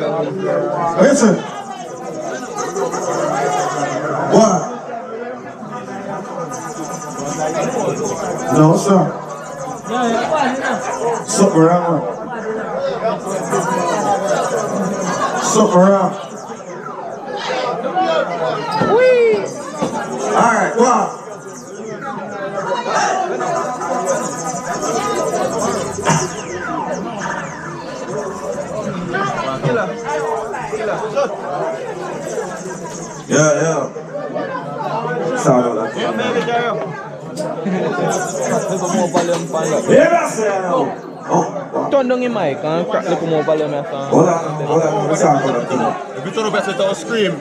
Listen. What? No, sir. Something around. Something around. Whee! Alright, wow. Yeah. Sound like that. Turn down your mic and crack the more volume. Hold on. What's up? If you turn up your scream.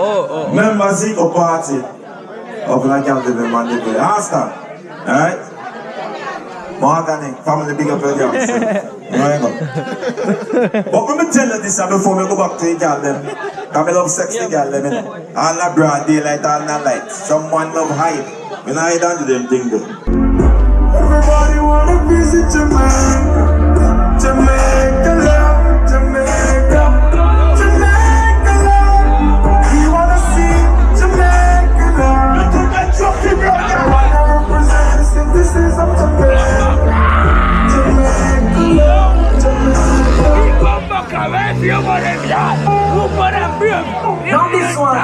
Oh. Members Zico party of like I'm living man live there. Understand? Alright? Morganic, family big up your girls. But let me tell you this before we go back to the girl them. Because I love sexy girl them. All that broad daylight, all that light. Someone love hype. When I don't do them thing though. Everybody wanna visit Jamaica. Jamaica love, Jamaica. Jamaica love. We wanna see Jamaica love. Look at that trophy, bro. I wanna represent the synthesis of Jamaica. Jamaica love, Jamaica. Now this one.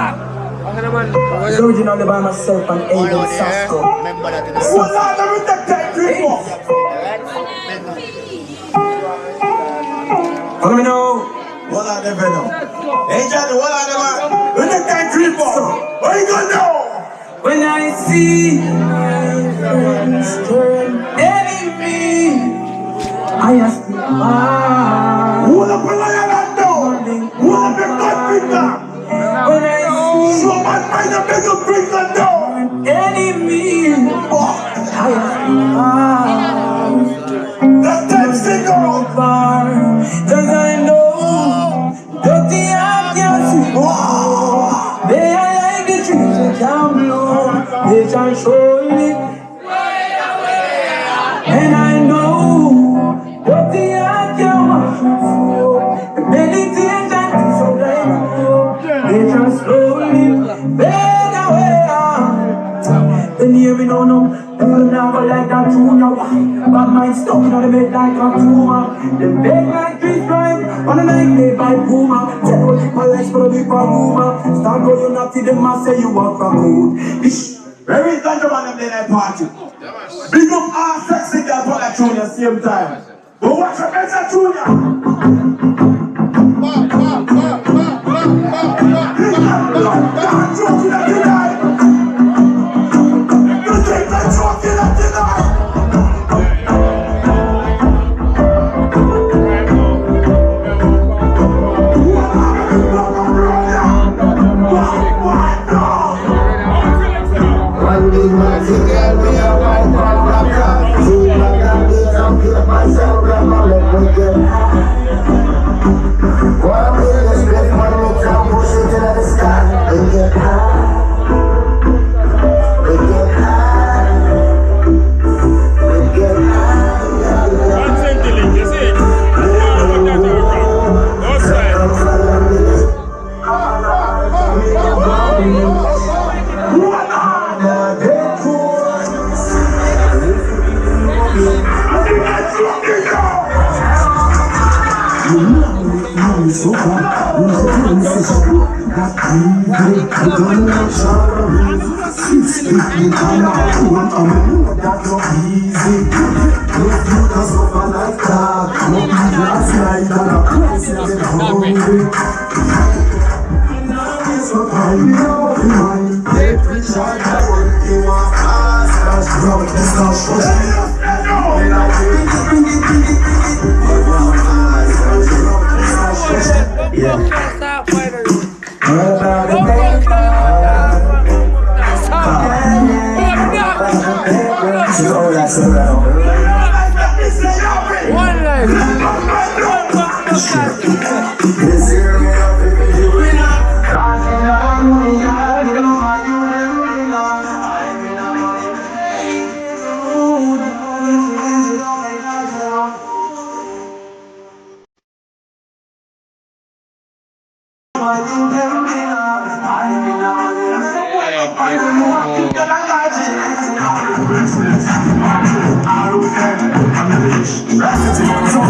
It's originally by myself and Aiden Sasko. What are the rejected people? Follow me now. What are the venom? Hey Johnny, what are the man? Rejected people? What you gonna do? When I see my friends turn enemy, I ask you why. Who the people are that down? Who the big God people? When I see So man find a bigger prison down. enemy, I ask you why. The dead singer. Cause I know that the eye can see. They are like the trees that can blow. They can show it. And I know that the eye can wash it through. The meditation is so like they can slowly fade away. Then hear me no. People never like that junior. Bad mind stuck in the bed like a tumor. Them beg like trees drive on the night made by Puma. Tell what people like for the big rumor. Start going naughty, them must say you walk from good. Very dangerous them day night party. Big up all sexy girl for that junior same time. But watch a better junior.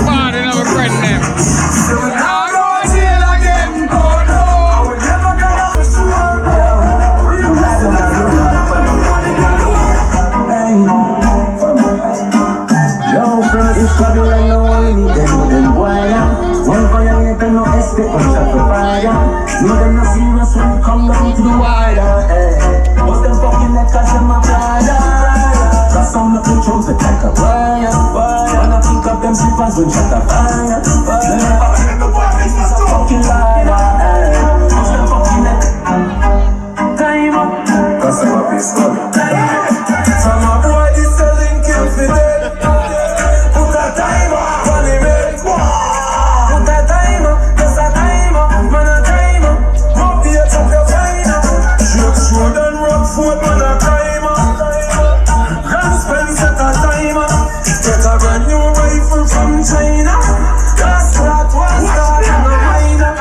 Bad in our friend name. No, them not serious when it come down to the wire. What's them fucking like cause them a brother? That sound of the trumpet like a fire. When I think of them slippers when shut a fire. It's a fucking liar. What's them fucking like time up? Cause I'm a piece of some of boy is selling kills for dead. Put a timer on the red. Put a timer, just a timer. Man a timer, rock the edge of your final. Shoot and rock foot, man a timer. Grand spend set a timer. Get a brand new rifle from China. Last shot was start and a minor.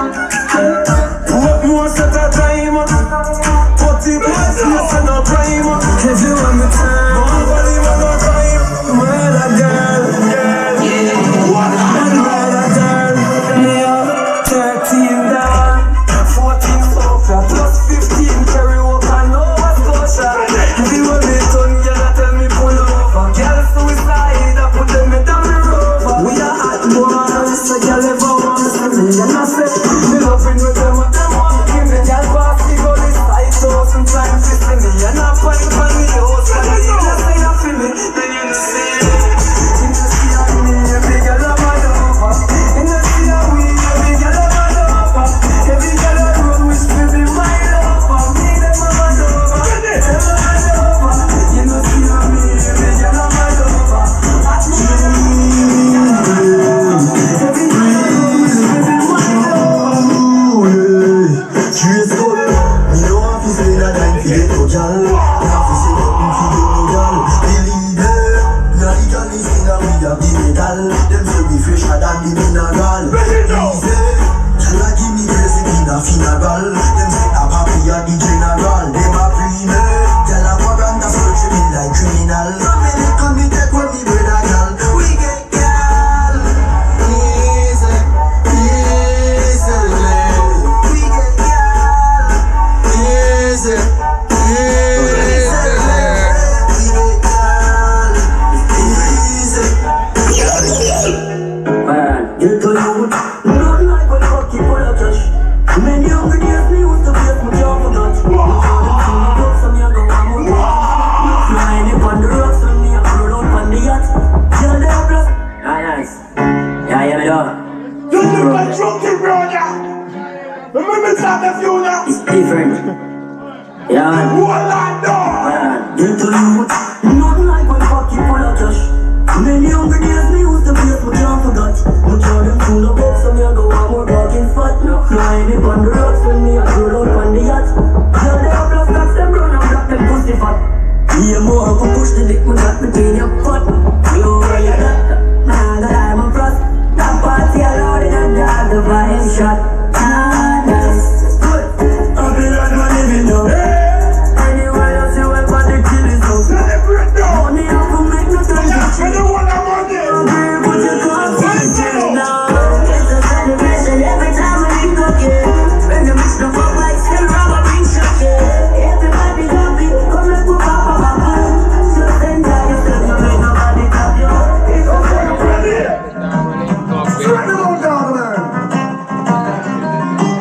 What more set a timer? 40 boys face and a primer. If you want the time, nobody want no time. Murder girl, girl, murder girl. Yeah, 13 down, 14 sofa, plus 15 carry over Nova Scotia. If you want me done, girl, tell me pull over. Girl suicide, I put them down the rover. We are hot boys, so girl ever want to see me. And I say, me loving with them, what them want. Give me girl pass me go this side, so sometimes you see me. And I find for me, oh, so you just say that for me. Then you see in the sea of me, a big girl of my lover. In the sea of we, a big girl of my lover. Every girl I run with me be my lover. Me them of my lover, them of my lover. In the sea of me, a big girl of my lover. Every girl I run with me be my lover. Curious girl, me know how to say that I'm feeling no girl. Me have to say that I'm feeling no girl. Believe me, now the girl is in a we have the medal. Them say we fresher than the mineral. Easy, girl a give me blessing in a funeral. Them say a papi a the general. Them a pre me, girl a warrant a search me like criminal. From me little me take what me brother girl. We get girl, easy, easy. We get girl, easy, easy. Man, get to you. Not like when fuck you for a cash. Many younger days me used to face my job for that. Some young go on more. Flying up on the rocks and me up roll out on the yacht. Girl, they are plus. Nice. Yeah, yeah, me dog. You look like drunken brother. Remember that the funeral? It's different. Yeah, man. What I know? Man, get to you. Not like when fuck you for a cash. Many younger days me used to face my job for that. My Jordan full of books and me go on more walking fat. Flying up on the rocks and me roll out on the yacht. Girl, they are plus tax them run and black them pussy fat. Yeah, more for push the dick, me got between your foot. You where you got? Nah, that I'm a frost. That party loaded and that the vibe shot. Ah, nice. Good. I'll be like my living now. Anywhere else you went for the killing so. Money up to make no time to chill. Okay, but you can't see the chill now. It's a celebration every time we link up, yeah. When you mix the fuck like still rubber being shot, yeah. Everybody love me, come like we pop up, pop up. Just enjoy yourself, you make nobody top you. It's a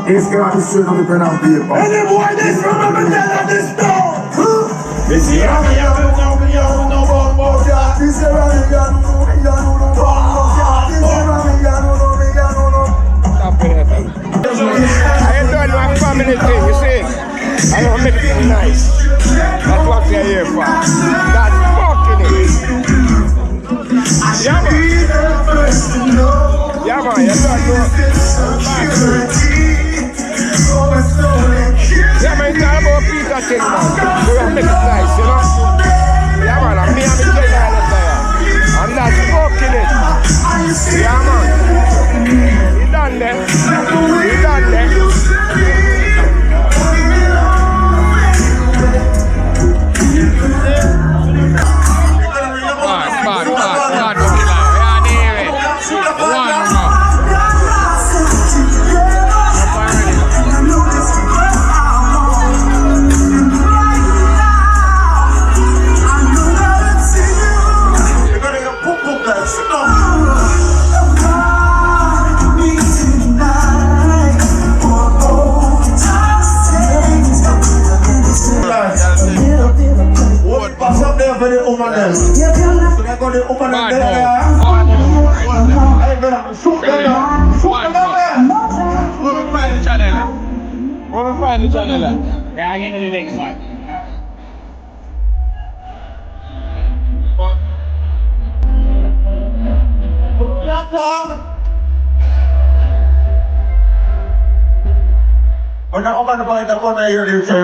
It's got to straight on the pen and paper. Any boy this remember tell this stone. This is how we have no bomb, yeah. This is how we got no bomb, yeah. This is how we got no. Stop it. I ain't doing my family thing, you see. I don't make it nice. That's what they're here for. That's fucking it. Yeah, man. Yeah, man, you don't know. Yeah, man, it's all about Peter thing, man. We're gonna make it nice, you know? Yeah, man, and me and the J Island there. And that's fucking it. Yeah, man. We done there. We done there. got the open Bad there. Hey, brother, shoot them down. Shoot them down there. Where we find the channel? Where we find the channel? Yeah, I get to the next one. When I open the point, I want to hear you say,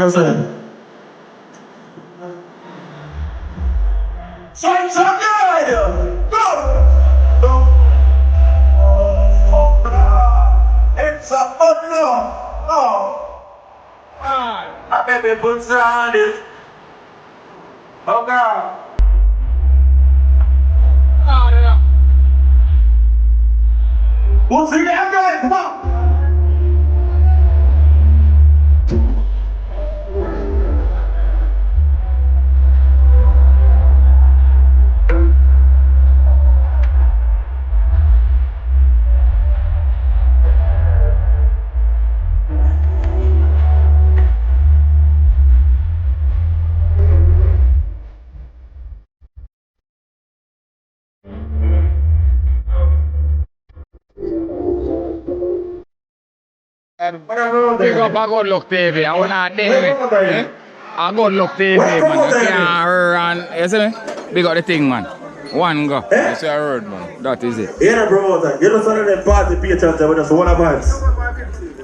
Sons of God! Go! It's a fun no! I baby puts on it. Oh God! What's the game, guys? Come on! Big up a Good Luck TV. I want to TV. A Good Luck TV, man. I can't run. You see me? Big up the thing, man. One go. You see a road, man. That is it. You're a promoter. You don't send them party patrons with us one advance.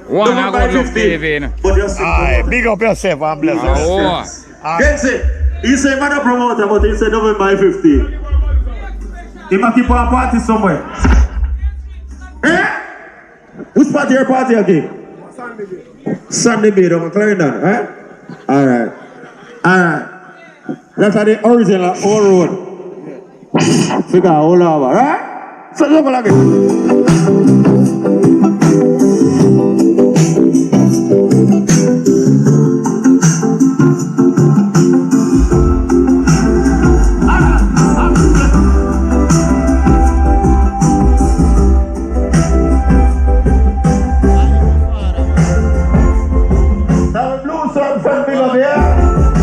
One a Good Luck TV. But you're still Aye, big up yourself and bless us. Oh. Get it. He say man a promoter, but he say November 15. He might keep on party somewhere. Eh? Which party your party again? Sunday Bay, I'm Clarendon, eh? Alright. That's the original old road. Figure all over, right? So look like it.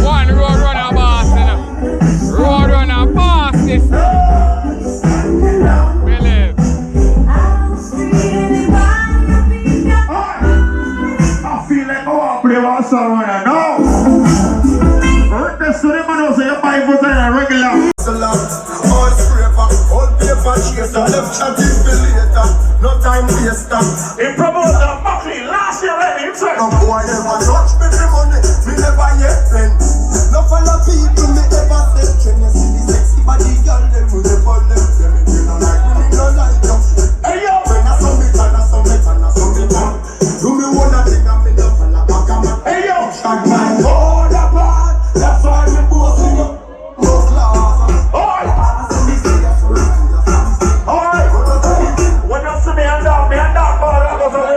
One Roadrunner boss, you know. Roadrunner boss, this. Believe. I feel like I want to play one song right now. This to the man who say you buy for a regular. All scraper, all paper chaser, left chatting for later. No time waster. He promoted the Buckley last year, let him say. No boy never touch me for money, me never yet spend. No follow people me ever said. Can you see the sexy body girl, them with the ball them? Them me no like me, no like them. Hey yo! When I saw me, and I saw me, and I saw me down. Do me one thing and me no follow back a man. Hey yo! Shag my all apart, that's why me boasting up. No class. Alright! Alright! When you see me and dog, all that goes on the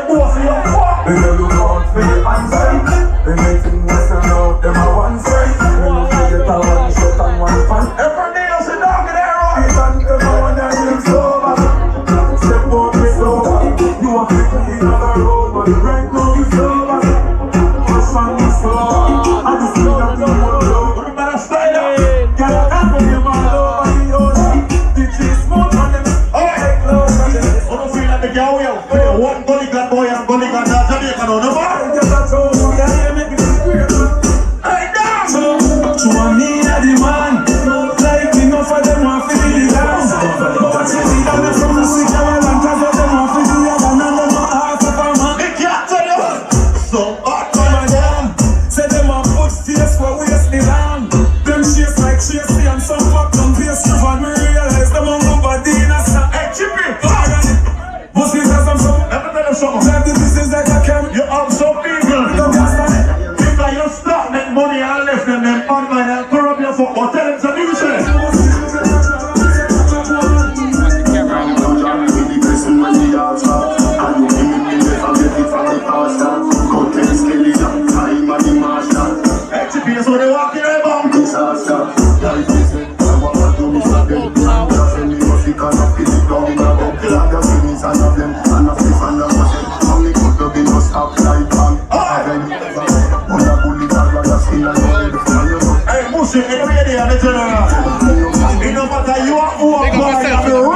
Big up yourself.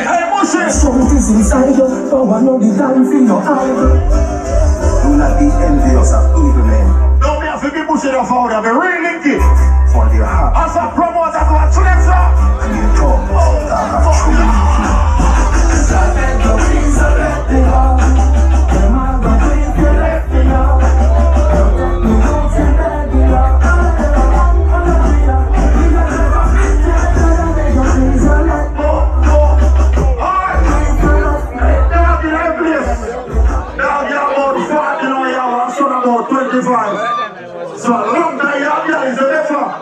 Hey, Mushy. Truth is inside you, don't want no design for your eye. Do not be envious of evil men, Don't be a figgy Mushy the founder, be real linky. for their heart As a promoter, go and them, sir. and their tongue that have truly So a long time you have there is a letter.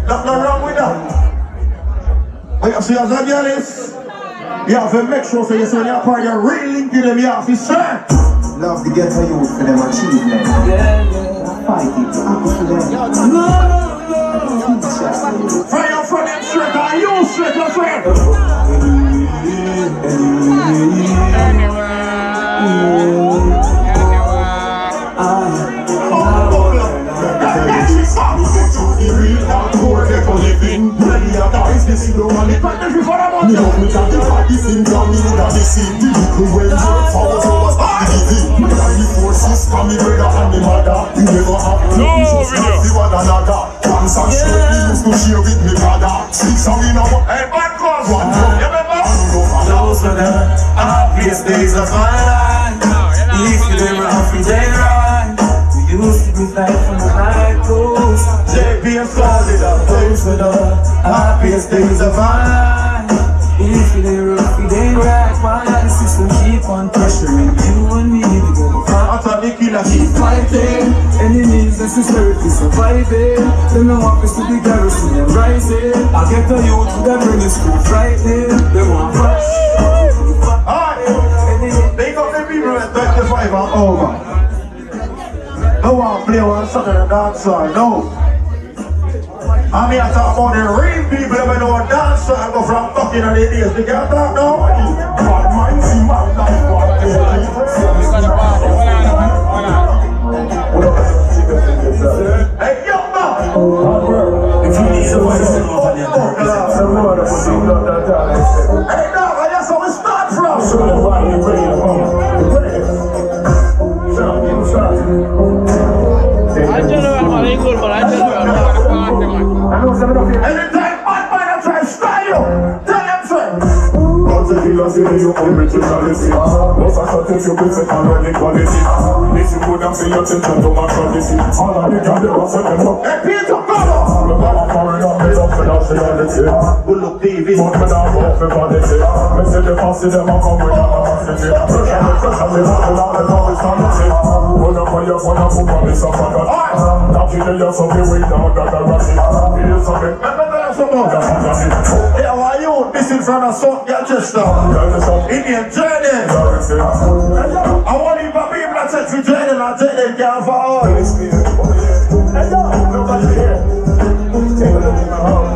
Nothing wrong with that. But you see, as a girl is, you have to make sure so you see when you're part of your real link to them, you have to say. love to get a youth for them achievement. Fight it, happy for them. Fire for them straight, and you straight, my friend. Happiest days of my life. If you never happy, they right. We used to be like from the night goes. JP and started up, those were the happiest days of my life. If you never happy, they right. Why the system keep on pressuring you and me to go After the killer, keep fighting. Enemies necessary to surviving. They know what is to the garrison and rising. I get the youth to them bring the school frightening. They want rush. they got the people at 25 and over. No one play one song in the dancehall, no. I mean, I talk about the real people that know a dancehall and go from talking on the days. They can't talk now. Bad mind, see my life, hey, yo, man! If you need some voice, hey, dog, that's how we start from. Anytime man try to style you, tell them so. You originality. Most of the you can set on equality. This you could have seen your attention to my quality. All of the guys they set them up. Hey, Peter, come on! The man foreign up, made up for nationality. Who look TV? But when I'm off for vanity. Me say the fancy them a come with a capacity. Pressure me, all the always fantasy. Run up on your phone and put on this up for God. Now you know you're something way down that I rush it. Here's something. Yeah, why you missing from a song, Manchester? Indian journey. I want you to be able to take the journey and take them down for all. Hey, yo, nobody here. Take a look in my home.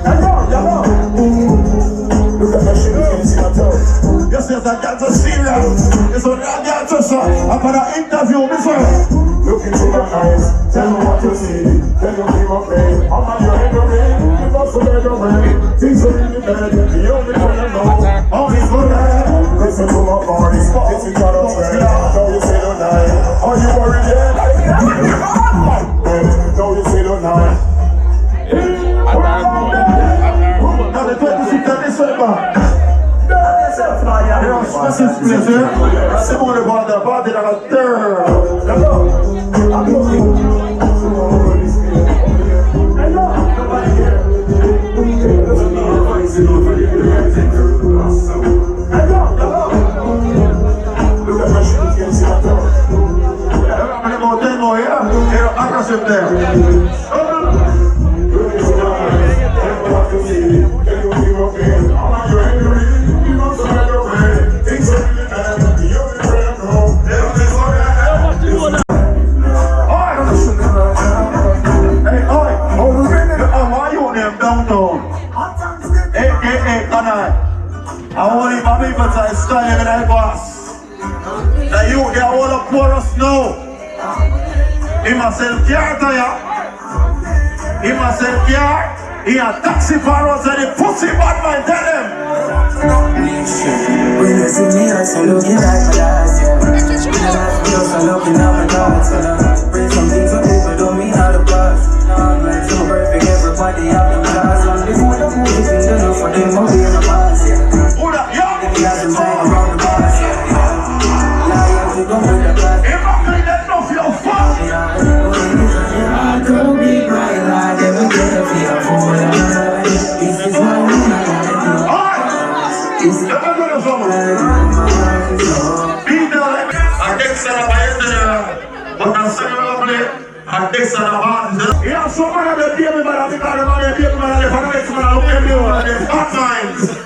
Hey, yo, look at my shit, you can see my toe. Yes, yes, I got to see that. It's only I got to say. I'm going to interview me first. Look into my eyes, tell me what you see. Tell me be my friend. I'm on your head, you must forget your man. Things are in the bed, the only one I know. Only for that. Listen to my voice, it's a kind of friend. No, you say don't lie. Are you worried yet? No, you say don't lie. Now the 26th of December. Massive pleasure. Simone about the party that got there. I want my people to stand in the boss. The youth, they are all up for us now. He must sell car to you. He must sell car. He a taxi for us and the pussy bad man, tell him. When you see me, I say, look, you like my last year. I'm looking at my dogs, bring some things for people, don't mean how to pass. I'm like so perfect, everybody have them class. On the phone, I'm moving, don't know for them, I'll be in the boss, yeah. We have some time around the boss, yeah. Liars, we gon' bring the class. If I'm going to know your fuck. I don't be right, like every day I feel for this is my room, I gotta do. This is my yeah, so many of the baby man, because the man, the baby man, the father, the man, the